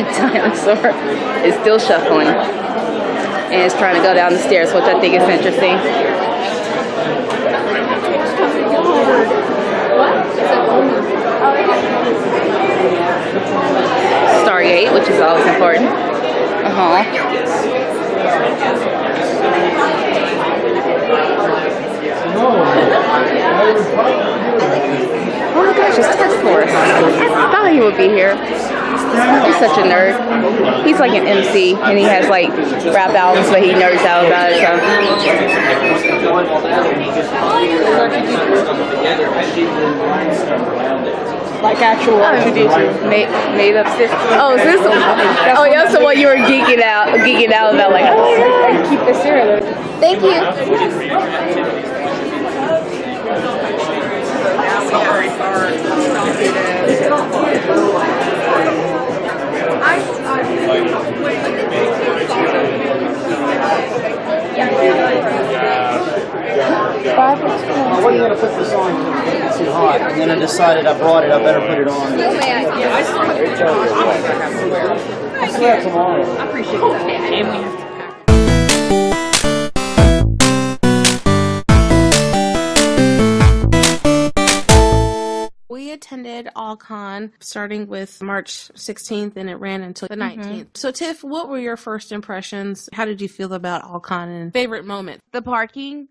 dinosaur is still shuffling and is trying to go down the stairs, which I think is interesting. Stargate, which is always important. Oh my gosh, it's Test Force. I thought he would be here. He's such a nerd. He's like an MC, and he has like rap albums, but he nerds out about it. So. Like actual tradition. Made up system. Oh, is this? Oh, yeah, that's the one you were geeking out about. Like, oh my god. Keep the cereal. Thank you. I wasn't going to put this on because it was too hot, and then I decided I brought it, I better put it on. I'll see that tomorrow. I appreciate that. We attended AllCon starting with March 16th and it ran until the 19th. So Tiff, what were your first impressions? How did you feel about AllCon and favorite moment? The parking.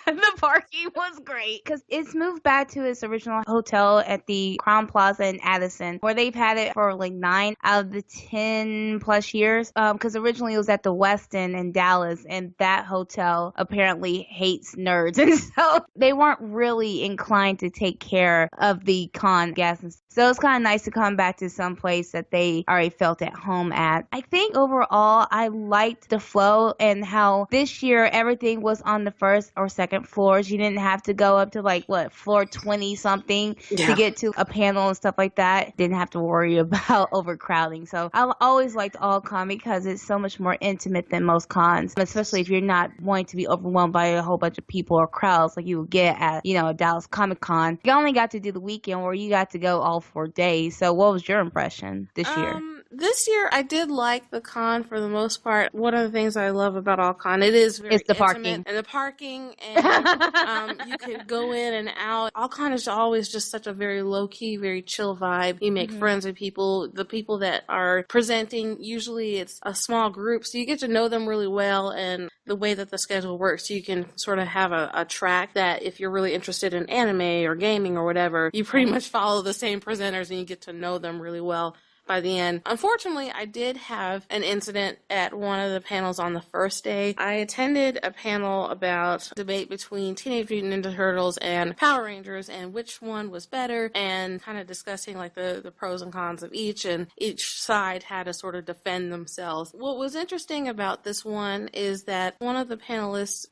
The parking was great because it's moved back to its original hotel at the Crown Plaza in Addison, where they've had it for like 9 out of the 10 plus years. Because originally it was at the Westin in Dallas, and that hotel apparently hates nerds, and so they weren't really inclined to take care of the con guests. So it's kind of nice to come back to some place that they already felt at home at. I think overall I liked the flow and how this year everything was on the first or second floors. You didn't have to go up to floor 20 something to get to a panel and stuff like that. Didn't have to worry about overcrowding. So I always liked AllCon because it's so much more intimate than most cons, especially if you're not wanting to be overwhelmed by a whole bunch of people or crowds like you would get at, a Dallas Comic Con. You only got to do the weekend where you got to go all 4 days. So what was your impression this year? This year, I did like the con for the most part. One of the things I love about AllCon, it is very it's the intimate. parking. And the parking, and you could go in and out. AllCon is always just such a very low-key, very chill vibe. You make friends with people. The people that are presenting, usually it's a small group, so you get to know them really well, and the way that the schedule works, you can sort of have a track that if you're really interested in anime or gaming or whatever, you pretty much follow the same presenters and you get to know them really well by the end. Unfortunately, I did have an incident at one of the panels on the first day. I attended a panel about debate between Teenage Mutant Ninja Turtles and Power Rangers and which one was better, and kind of discussing like the pros and cons of each, and each side had to sort of defend themselves. What was interesting about this one is that one of the panelists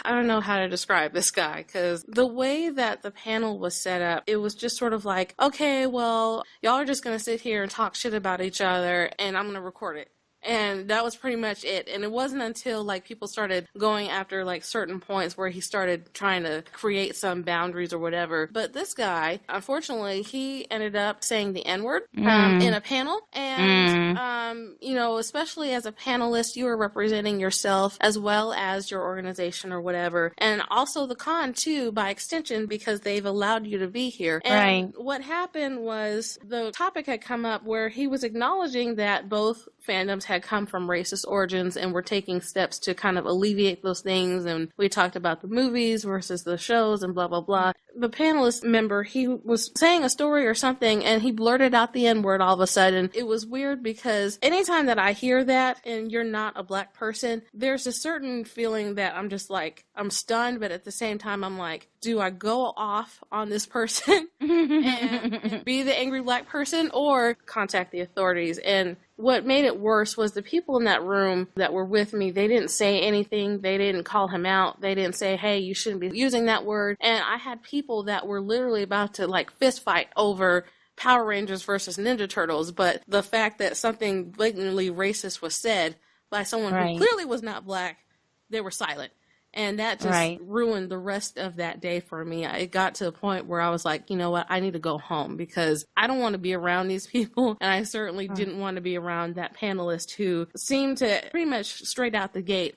I don't know how to describe this guy, because the way that the panel was set up, it was just sort of like, okay, well, y'all are just going to sit here and talk shit about each other, and I'm going to record it. And that was pretty much it. And it wasn't until like people started going after like certain points where he started trying to create some boundaries or whatever. But this guy, unfortunately, he ended up saying the N-word in a panel. And, especially as a panelist, you are representing yourself as well as your organization or whatever. And also the con too, by extension, because they've allowed you to be here. And what happened was the topic had come up where he was acknowledging that both fandoms had come from racist origins and were taking steps to kind of alleviate those things. And we talked about the movies versus the shows and blah, blah, blah. The panelist member, he was saying a story or something and he blurted out the N-word all of a sudden. It was weird because anytime that I hear that and you're not a black person, there's a certain feeling that I'm just like, I'm stunned, but at the same time, I'm like, do I go off on this person and be the angry black person or contact the authorities? And what made it worse was the people in that room that were with me, they didn't say anything. They didn't call him out. They didn't say, hey, you shouldn't be using that word. And I had people that were literally about to like fist fight over Power Rangers versus Ninja Turtles. But the fact that something blatantly racist was said by someone who clearly was not black, they were silent. And that just ruined the rest of that day for me. It got to a point where I was like, you know what, I need to go home because I don't want to be around these people. And I certainly didn't want to be around that panelist who seemed to pretty much straight out the gate.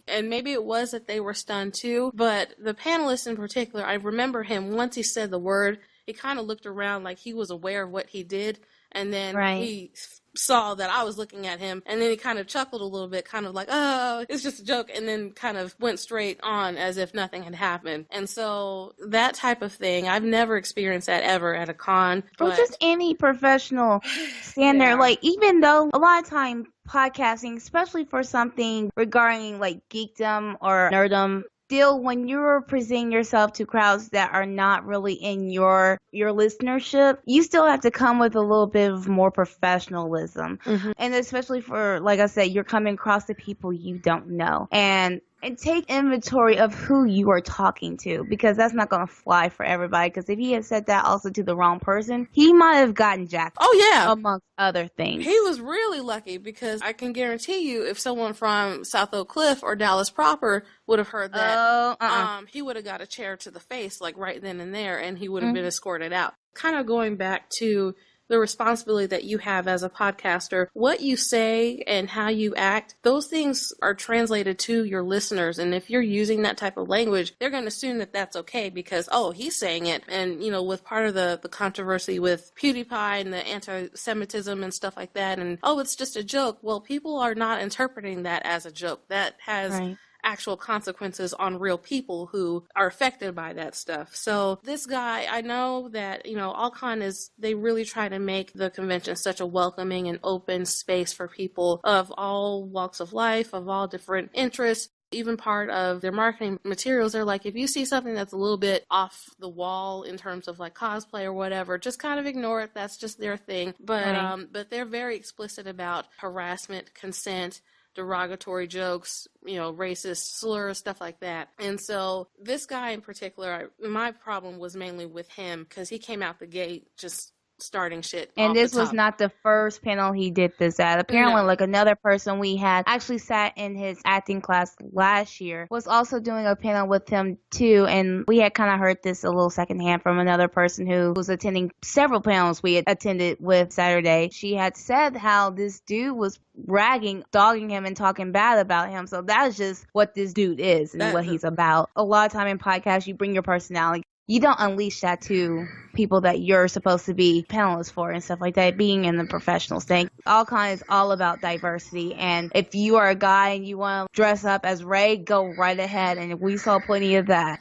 And maybe it was that they were stunned too, but the panelist in particular, I remember him once he said the word, he kind of looked around like he was aware of what he did. And then he saw that I was looking at him, and then he kind of chuckled a little bit, kind of like, oh, it's just a joke, and then kind of went straight on as if nothing had happened. And so that type of thing, I've never experienced that ever at a con. Or just any professional standard. Like, even though a lot of time podcasting, especially for something regarding like geekdom or nerdom, still, when you're presenting yourself to crowds that are not really in your listenership, you still have to come with a little bit of more professionalism. And especially for, like I said, you're coming across the people you don't know. And take inventory of who you are talking to, because that's not going to fly for everybody. Because if he had said that also to the wrong person, he might have gotten jacked. Oh, yeah. Amongst other things. He was really lucky, because I can guarantee you if someone from South Oak Cliff or Dallas proper would have heard that, he would have got a chair to the face, like right then and there, and he would have been escorted out. Kind of going back to the responsibility that you have as a podcaster, what you say and how you act, those things are translated to your listeners. And if you're using that type of language, they're going to assume that that's okay because, oh, he's saying it. And, you know, with part of the controversy with PewDiePie and the anti-Semitism and stuff like that, and, oh, it's just a joke. Well, people are not interpreting that as a joke. That has actual consequences on real people who are affected by that stuff. So this guy, I know that, you know, AllCon they really try to make the convention such a welcoming and open space for people of all walks of life, of all different interests. Even part of their marketing materials, they're like, if you see something that's a little bit off the wall in terms of like cosplay or whatever, just kind of ignore it. That's just their thing. But they're very explicit about harassment, consent, derogatory jokes, you know, racist slurs, stuff like that. And so this guy in particular, my problem was mainly with him because he came out the gate just starting shit. And this was not the first panel he did this at. Apparently, like another person we had actually sat in his acting class last year was also doing a panel with him too. And we had kind of heard this a little secondhand from another person who was attending several panels we had attended with Saturday. She had said how this dude was ragging, dogging him, and talking bad about him. So that's just what this dude is and what he's about. A lot of time in podcasts, you bring your personality. You don't unleash that to people that you're supposed to be panelists for and stuff like that, being in the professional thing. AllCon is all about diversity, and if you are a guy and you want to dress up as Ray, go right ahead, and we saw plenty of that.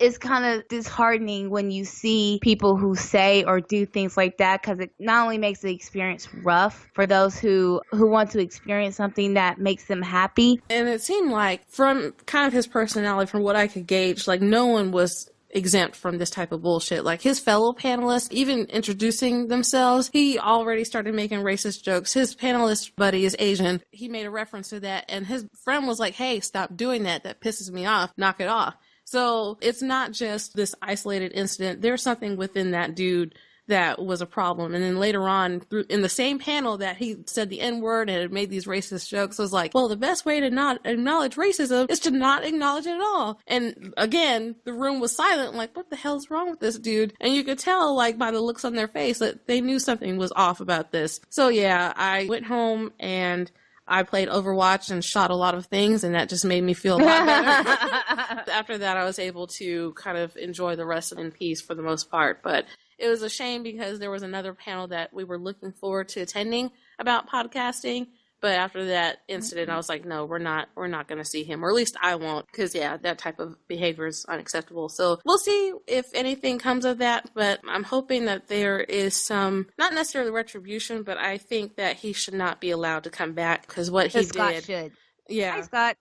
It's kind of disheartening when you see people who say or do things like that, because it not only makes the experience rough for those who want to experience something that makes them happy. And it seemed like from kind of his personality, from what I could gauge, like no one was exempt from this type of bullshit. Like his fellow panelists, even introducing themselves, he already started making racist jokes. His panelist buddy is Asian. He made a reference to that, and his friend was like, hey, stop doing that. That pisses me off. Knock it off. So it's not just this isolated incident. There's something within that dude that was a problem. And then later on, in the same panel that he said the N-word and had made these racist jokes, I was like, well, the best way to not acknowledge racism is to not acknowledge it at all. And again, the room was silent, like, what the hell's wrong with this dude? And you could tell, like, by the looks on their face that they knew something was off about this. So yeah, I went home and I played Overwatch and shot a lot of things, and that just made me feel a lot better. After that, I was able to kind of enjoy the rest in peace for the most part. But it was a shame because there was another panel that we were looking forward to attending about podcasting. But after that incident, I was like, no, we're not going to see him, or at least I won't, because yeah, that type of behavior is unacceptable. So we'll see if anything comes of that, but I'm hoping that there is some, not necessarily retribution, but I think that he should not be allowed to come back, because what he Scott did. Should. Yeah. Hi, Scott.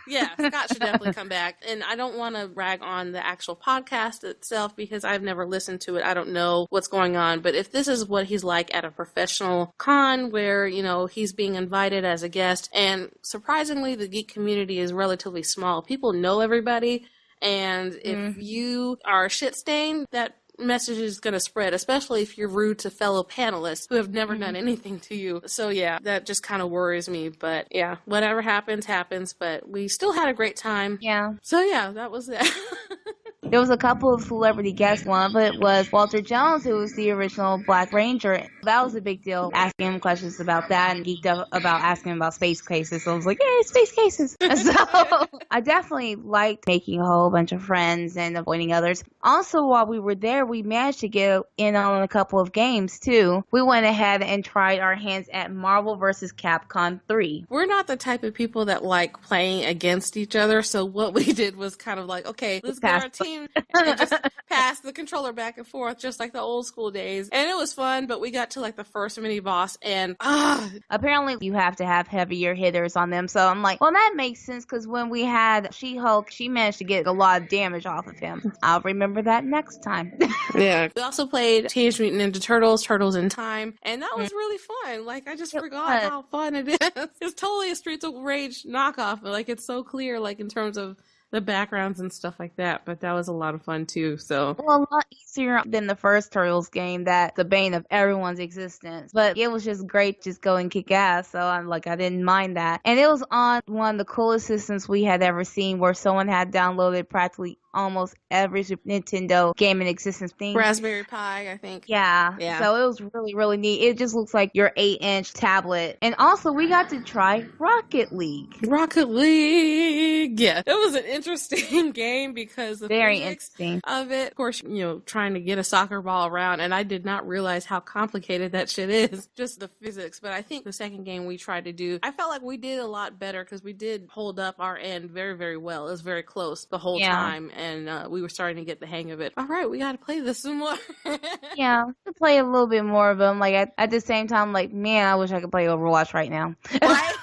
Yeah, Scott should definitely come back. And I don't want to rag on the actual podcast itself because I've never listened to it. I don't know what's going on. But if this is what he's like at a professional con where, you know, he's being invited as a guest, and surprisingly, the geek community is relatively small. People know everybody. And if you are a shit stain, that message is going to spread, especially if you're rude to fellow panelists who have never done anything to you. So yeah, that just kind of worries me. But yeah, whatever happens, happens. But we still had a great time. Yeah. So yeah, that was that. There was a couple of celebrity guests. One of it was Walter Jones, who was the original Black Ranger. That was a big deal, asking him questions about that and geeked up about asking him about space cases. So I was like, yay, space cases. And so I definitely liked making a whole bunch of friends and avoiding others. Also, while we were there, we managed to get in on a couple of games, too. We went ahead and tried our hands at Marvel vs. Capcom 3. We're not the type of people that like playing against each other. So what we did was kind of like, okay, let's get our team and just pass the controller back and forth, just like the old school days. And it was fun, but we got to like the first mini boss and apparently you have to have heavier hitters on them. So I'm like, well, that makes sense, because when we had She-Hulk, she managed to get a lot of damage off of him. I'll remember that next time. Yeah. We also played Teenage Mutant Ninja Turtles, Turtles in Time, and that was really fun. Like, I just forgot how fun it is. It's totally a Streets of Rage knockoff, but like, it's so clear, like, in terms of the backgrounds and stuff like that, but that was a lot of fun too. So, well, a lot easier than the first Turtles game, that's the bane of everyone's existence. But it was just great, just go and kick ass. So I'm like, I didn't mind that. And it was on one of the coolest systems we had ever seen, where someone had downloaded practically almost every Super Nintendo game in existence. Raspberry Pi, I think. Yeah. So it was really, really neat. It just looks like your 8-inch tablet. And also, we got to try Rocket League. Rocket League! Yeah. It was an interesting game because the very physics interesting of it. Of course, you know, trying to get a soccer ball around, and I did not realize how complicated that shit is. Just the physics. But I think the second game we tried to do, I felt like we did a lot better because we did hold up our end very, very well. It was very close the whole time. And we were starting to get the hang of it. All right, we got to play this some more. Yeah, to play a little bit more of them. Like at the same time, like, man, I wish I could play Overwatch right now. Right?